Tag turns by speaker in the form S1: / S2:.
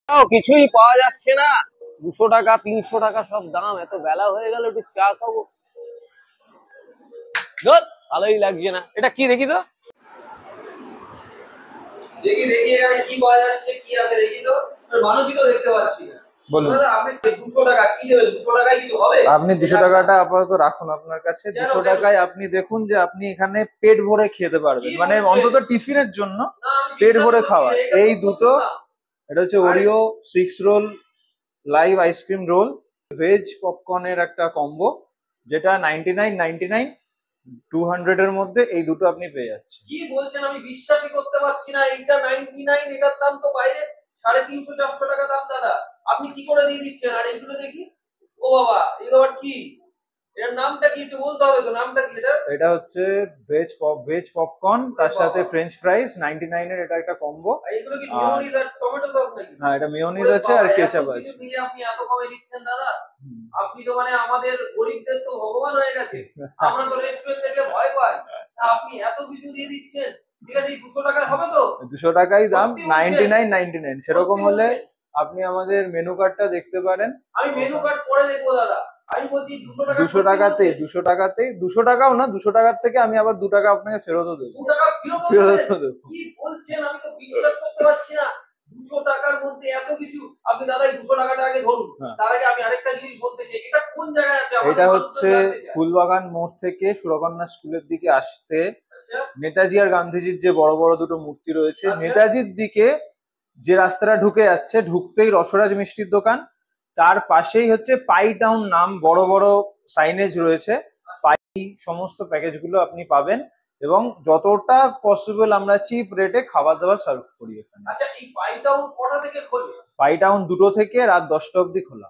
S1: কিছুই পাওয়া যাচ্ছে না। 200 টাকা 300 টাকা সব দাম। এত বেলা হয়ে গেল, একটু চা খাবো। ভালোই লাগছে না। এটা কি দেখি তো, দেখি দেখি এখানে কি পাওয়া যাচ্ছে, কি আছে দেখি তো। মানুষই তো দেখতে পাচ্ছি না। বলুন আপনি 200 টাকা কি দেবেন? 200 টাকায় কিছু হবে?
S2: আপনি 200 টাকাটা আপাতত রাখুন আপনার কাছে। 200 টাকায় আপনি দেখুন যে আপনি এখানে পেট ভরে খেতে পারবেন, মানে অন্তত টিফিনের জন্য পেট ভরে খাওয়া। এই দুটো, এটা হচ্ছে Oreo 6 roll live ice cream roll, veg পপকর্নের একটা কম্বো, যেটা 99.99 200 এর মধ্যে এই দুটো আপনি পেয়ে যাচ্ছেন।
S1: কি বলছেন? আমি বিশ্বাসই করতে পারছি না। এইটা 99, এটার দাম তো বাইরে 350-400 টাকা দাম। দাদা আপনি কি করে দিয়ে দিচ্ছেন? আর এইগুলো দেখি, ও বাবা, এগুলো আবার কি? এর নামটা কি একটু বলতে হবে তো, নামটা কি এটা?
S2: এটা হচ্ছে ভেজ পপকর্ন, তার সাথে ফ্রেঞ্চ ফ্রাইজ 99 এর, এটা একটা কম্বো।
S1: এগুলো কি মেয়োনিজ আর টমেটো সস নাকি?
S2: হ্যাঁ, এটা মেয়োনিজ আছে আর কেচাপ আছে।
S1: আপনি এত কমে দিচ্ছেন দাদা? আপনি তো মানে আমাদের গরিবদের তো ভগবান হয়ে গেছে। আমরা তো রেস্টুরেন্ট থেকে ভয় পাই, আপনি এত কিছু দিয়ে দিচ্ছেন। ঠিক আছে, 200 টাকা হবে তো?
S2: 200 টাকাই দাম, 99.99। সেরকম হলে আপনি আমাদের মেনু কার্ডটা দেখতে পারেন।
S1: আমি মেনু কার্ড পরে দেখবো দাদা। আমি বলছি
S2: 200 টাকাতে 200 টাকাও না, 200 টাকার থেকে আমি আবার 2 টাকা আপনাকে ফেরতও দেবো।
S1: 2 টাকা ফেরতও দেবো? কি বলছেন? আমি তো বিশ্বাস করতে পারছি না। 200 টাকার মধ্যে এত কিছু। আপনি দাদা এই 200 টাকাটা আগে ধরুন। তার আগে আমি আরেকটা জিনিস বলতে চাই। এটা কোন জায়গায় আছে?
S2: এটা হচ্ছে ফুলবাগান মোড় থেকে সুরকন্যা স্কুলের দিকে আসতে, নেতাজি আর গান্ধীজির যে বড় বড় দুটো মূর্তি রয়েছে, নেতাজির দিকে যে রাস্তাটা ঢুকে যাচ্ছে, ঢুকতেই রসরাজ মিষ্টির দোকান, তার পাশেই হচ্ছে পাই টাউন নাম বড় বড় সাইনেজ রয়েছে। পাই সমস্ত প্যাকেজগুলো আপনি পাবেন, এবং যতটা পসিবল আমরা চিপ রেটে খাবার দাবার সার্ভ করি এখানে।
S1: আচ্ছা, এই পাই টাউন কটা থেকে খোলে?
S2: পাই টাউন 2টো থেকে রাত 10টা অবধি খোলা।